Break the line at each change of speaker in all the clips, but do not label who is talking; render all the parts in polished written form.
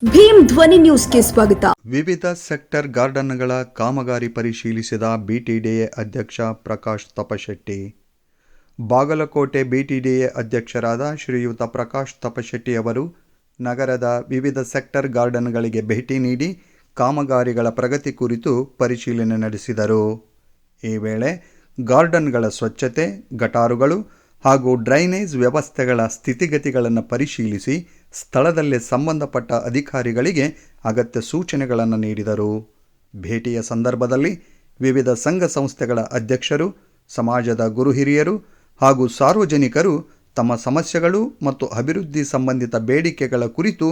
ಭೀಮ್ ಧ್ವನಿ ನ್ಯೂಸ್ಗೆ ಸ್ವಾಗತ.
ವಿವಿಧ ಸೆಕ್ಟರ್ ಗಾರ್ಡನ್ಗಳ ಕಾಮಗಾರಿ ಪರಿಶೀಲಿಸಿದ ಬಿಟಿಡಿಎ ಅಧ್ಯಕ್ಷ ಪ್ರಕಾಶ್ ತಪಶೆಟ್ಟಿ. ಬಾಗಲಕೋಟೆ ಬಿಟಿಡಿಎ ಅಧ್ಯಕ್ಷರಾದ ಶ್ರೀಯುತ ಪ್ರಕಾಶ್ ತಪಶೆಟ್ಟಿ ಅವರು ನಗರದ ವಿವಿಧ ಸೆಕ್ಟರ್ ಗಾರ್ಡನ್ಗಳಿಗೆ ಭೇಟಿ ನೀಡಿ ಕಾಮಗಾರಿಗಳ ಪ್ರಗತಿ ಕುರಿತು ಪರಿಶೀಲನೆ ನಡೆಸಿದರು. ಈ ವೇಳೆ ಗಾರ್ಡನ್ಗಳ ಸ್ವಚ್ಛತೆ, ಗಟಾರುಗಳು ಹಾಗೂ ಡ್ರೈನೇಜ್ ವ್ಯವಸ್ಥೆಗಳ ಸ್ಥಿತಿಗತಿಗಳನ್ನು ಪರಿಶೀಲಿಸಿ ಸ್ಥಳದಲ್ಲೇ ಸಂಬಂಧಪಟ್ಟ ಅಧಿಕಾರಿಗಳಿಗೆ ಅಗತ್ಯ ಸೂಚನೆಗಳನ್ನು ನೀಡಿದರು. ಭೇಟಿಯ ಸಂದರ್ಭದಲ್ಲಿ ವಿವಿಧ ಸಂಘ ಸಂಸ್ಥೆಗಳ ಅಧ್ಯಕ್ಷರು, ಸಮಾಜದ ಗುರು ಹಿರಿಯರು ಹಾಗೂ ಸಾರ್ವಜನಿಕರು ತಮ್ಮ ಸಮಸ್ಯೆಗಳು ಮತ್ತು ಅಭಿವೃದ್ಧಿ ಸಂಬಂಧಿತ ಬೇಡಿಕೆಗಳ ಕುರಿತು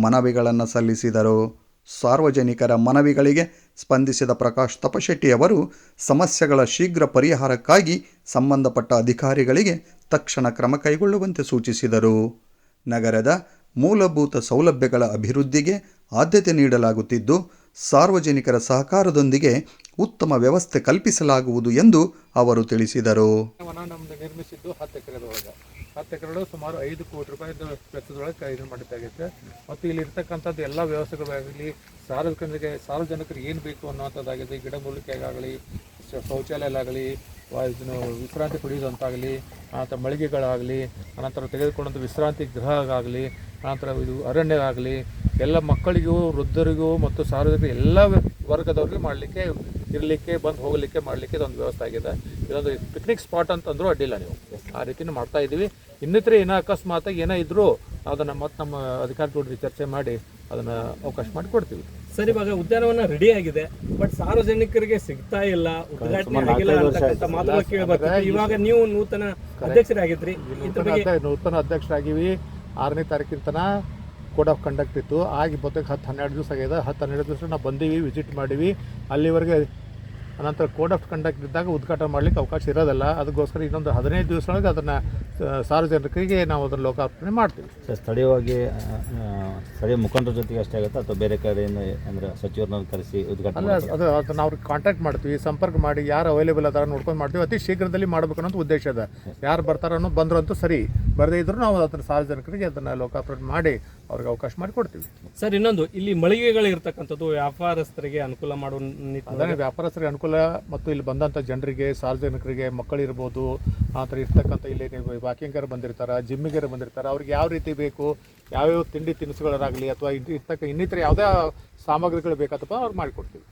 ಮನವಿಗಳನ್ನು ಸಲ್ಲಿಸಿದರು. ಸಾರ್ವಜನಿಕರ ಮನವಿಗಳಿಗೆ ಸ್ಪಂದಿಸಿದ ಪ್ರಕಾಶ್ ತಪಶೆಟ್ಟಿ ಅವರು ಸಮಸ್ಯೆಗಳ ಶೀಘ್ರ ಪರಿಹಾರಕ್ಕಾಗಿ ಸಂಬಂಧಪಟ್ಟ ಅಧಿಕಾರಿಗಳಿಗೆ ತಕ್ಷಣ ಕ್ರಮ ಕೈಗೊಳ್ಳುವಂತೆ ಸೂಚಿಸಿದರು. ನಗರದ ಮೂಲಭೂತ ಸೌಲಭ್ಯಗಳ ಅಭಿವೃದ್ಧಿಗೆ ಆದ್ಯತೆ ನೀಡಲಾಗುತ್ತಿದ್ದು, ಸಾರ್ವಜನಿಕರ ಸಹಕಾರದೊಂದಿಗೆ ಉತ್ತಮ ವ್ಯವಸ್ಥೆ ಕಲ್ಪಿಸಲಾಗುವುದು ಎಂದು ಅವರು ತಿಳಿಸಿದರು.
ನಮ್ದು ನಿರ್ಮಿಸಿದ್ದು 10 ಎಕರೆದೊಳಗೆ 10 ಎಕರೆ ಸುಮಾರು 5 ಕೋಟಿ ರೂಪಾಯಿ ವೆಚ್ಚದೊಳಗೆ ಇದು ಮಾಡಿದ್ದಾಗೈತೆ. ಮತ್ತು ಇಲ್ಲಿ ಇರ್ತಕ್ಕಂಥದ್ದು ಎಲ್ಲ ವ್ಯವಸ್ಥೆಗಳಾಗಲಿ ಸಾರ್ವಜನಿಕರಿಗೆ ಏನು ಬೇಕು ಅನ್ನೋಂಥದ್ದಾಗಿದೆ. ಗಿಡಮೂಲಿಕೆಗಾಗಲಿ, ಶೌಚಾಲಯಗಳಾಗಲಿ, ವಿಶ್ರಾಂತಿ ಪಡೆಯುವುದಂತಾಗಲಿ, ಆನಂತರ ಮಳಿಗೆಗಳಾಗಲಿ, ಅನಂತರ ತೆಗೆದುಕೊಂಡಂಥ ವಿಶ್ರಾಂತಿ ಗೃಹ ಆಗಲಿ, ಆನಂತರ ಇದು ಅರಣ್ಯ ಆಗಲಿ, ಎಲ್ಲ ಮಕ್ಕಳಿಗೂ, ವೃದ್ಧರಿಗೂ ಮತ್ತು ಸಾರ್ವಜನಿಕರು ಎಲ್ಲ ವರ್ಗದವ್ರಿಗೆ ಮಾಡಲಿಕ್ಕೆ, ಇರಲಿಕ್ಕೆ, ಬಂದು ಹೋಗಲಿಕ್ಕೆ ಮಾಡಲಿಕ್ಕೆ ಇದೊಂದು ವ್ಯವಸ್ಥೆ ಆಗಿದೆ. ಇದೊಂದು ಪಿಕ್ನಿಕ್ ಸ್ಪಾಟ್ ಅಂತಂದರೂ ಅಡ್ಡಿಲ್ಲ, ನೀವು ಆ ರೀತಿಯೂ ಮಾಡ್ತಾ ಇದ್ದೀವಿ. ಇನ್ನಿತರ ಏನೋ ಅಕಸ್ಮಾತಾಗಿ ಏನೋ ಇದ್ದರೂ ಅದನ್ನು ಮತ್ತು ನಮ್ಮ ಅಧಿಕಾರಿಗಳೊಂದಿಗೆ ಚರ್ಚೆ ಮಾಡಿ ಅದನ್ನು ಅವಕಾಶ ಮಾಡಿ ಕೊಡ್ತೀವಿ.
ಸರ್, ಇವಾಗ ಉದ್ಯಾನವನ ರೆಡಿ ಆಗಿದೆ, ಬಟ್ ಸಾರ್ವಜನಿಕರಿಗೆ ಸಿಗ್ತಾ ಇಲ್ಲ, ಉದ್ಘಾಟನೆ ಆಗಿಲ್ಲ ಅಂತಕ್ಕಂಥ ಮಾತುಗಳು ಕೇಳಬರ್ತದೆ. ಇವಾಗ ನೀವು ನೂತನ ಅಧ್ಯಕ್ಷರಾಗಿದ್ರಿ,
ನೂತನ ಅಧ್ಯಕ್ಷರಾಗಿವಿ. 6ನೇ ತಾರೀಕಿನ ತನಕ ಕೋಡ್ ಆಫ್ ಕಂಡಕ್ಟ್ ಇತ್ತು. ಆಗಿ ಬತ್ತಕ್ಕೆ 10-12 ದಿವಸ ಆಗಿದೆ. 10-12 ದಿವಸ ನಾವು ಬಂದೀವಿ, ವಿಸಿಟ್ ಮಾಡೀವಿ. ಅಲ್ಲಿವರೆಗೆ ಅನಂತರ ಕೋಡ್ ಆಫ್ ಕಂಡಕ್ಟ್ ಇದ್ದಾಗ ಉದ್ಘಾಟನೆ ಮಾಡಲಿಕ್ಕೆ ಅವಕಾಶ ಇರೋದಿಲ್ಲ. ಅದಕ್ಕೋಸ್ಕರ ಇನ್ನೊಂದು 15 ದಿವಸದೊಳಗೆ ಅದನ್ನು ಸಾರ್ವಜನಿಕರಿಗೆ ನಾವು ಅದನ್ನು ಲೋಕಾರ್ಪಣೆ ಮಾಡ್ತೀವಿ.
ಸರ್, ಸ್ಥಳೀಯವಾಗಿ ಸ್ಥಳೀಯ ಮುಖಂಡರ ಜೊತೆಗೆ ಅಷ್ಟೇ ಆಗುತ್ತೆ ಅಥವಾ ಬೇರೆ ಕಡೆಯಿಂದ ಅಂದರೆ ಸಚಿವರನ್ನ ಕರೆಸಿ ಉದ್ಘಾಟನೆ?
ಅದನ್ನು ಅವ್ರಿಗೆ ಕಾಂಟ್ಯಾಕ್ಟ್ ಮಾಡ್ತೀವಿ, ಸಂಪರ್ಕ ಮಾಡಿ ಯಾರು ಅವೈಲೇಬಲ್ ಅದಾರ ನೋಡ್ಕೊಂಡು ಮಾಡ್ತೀವಿ. ಅತಿ ಶೀಘ್ರದಲ್ಲಿ ಮಾಡಬೇಕು ಅನ್ನೋದು ಉದ್ದೇಶ ಇದೆ. ಯಾರು ಬರ್ತಾರೋ ಅನ್ನೋ ಬಂದರು ಅಂತೂ ಸರಿ, ಬರದೇ ಇದ್ರೂ ನಾವು ಅದನ್ನು ಸಾರ್ವಜನಿಕರಿಗೆ ಅದನ್ನು ಲೋಕಾರ್ಪಣೆ ಮಾಡಿ ಅವ್ರಿಗೆ ಅವಕಾಶ ಮಾಡಿ ಕೊಡ್ತೀವಿ.
ಸರ್, ಇನ್ನೊಂದು ಇಲ್ಲಿ ಮಳಿಗೆಗಳು ಇರ್ತಕ್ಕಂಥದ್ದು ವ್ಯಾಪಾರಸ್ಥರಿಗೆ ಅನುಕೂಲ ಮಾಡುವ
ಅದನ್ನೇ ವ್ಯಾಪಾರಸ್ಥರಿಗೆ ಅನುಕೂಲ ಮತ್ತು ಇಲ್ಲಿ ಬಂದಂಥ ಜನರಿಗೆ, ಸಾರ್ವಜನಿಕರಿಗೆ, ಮಕ್ಕಳಿರ್ಬೋದು, ಆ ಥರ ಇರ್ತಕ್ಕಂಥ ಇಲ್ಲಿ ವಾಕಿಂಗರು ಬಂದಿರ್ತಾರೆ, ಜಿಮ್ಮಿಗರು ಬಂದಿರ್ತಾರೆ, ಅವ್ರಿಗೆ ಯಾವ ರೀತಿ ಬೇಕು, ಯಾವ್ಯಾವ ತಿಂಡಿ ತಿನಿಸುಗಳಾಗಲಿ ಅಥವಾ ಇನ್ನಿತರ ಯಾವುದೇ ಸಾಮಗ್ರಿಗಳು ಬೇಕಾತಪ್ಪ ಅವ್ರು ಮಾಡಿಕೊಡ್ತೀವಿ.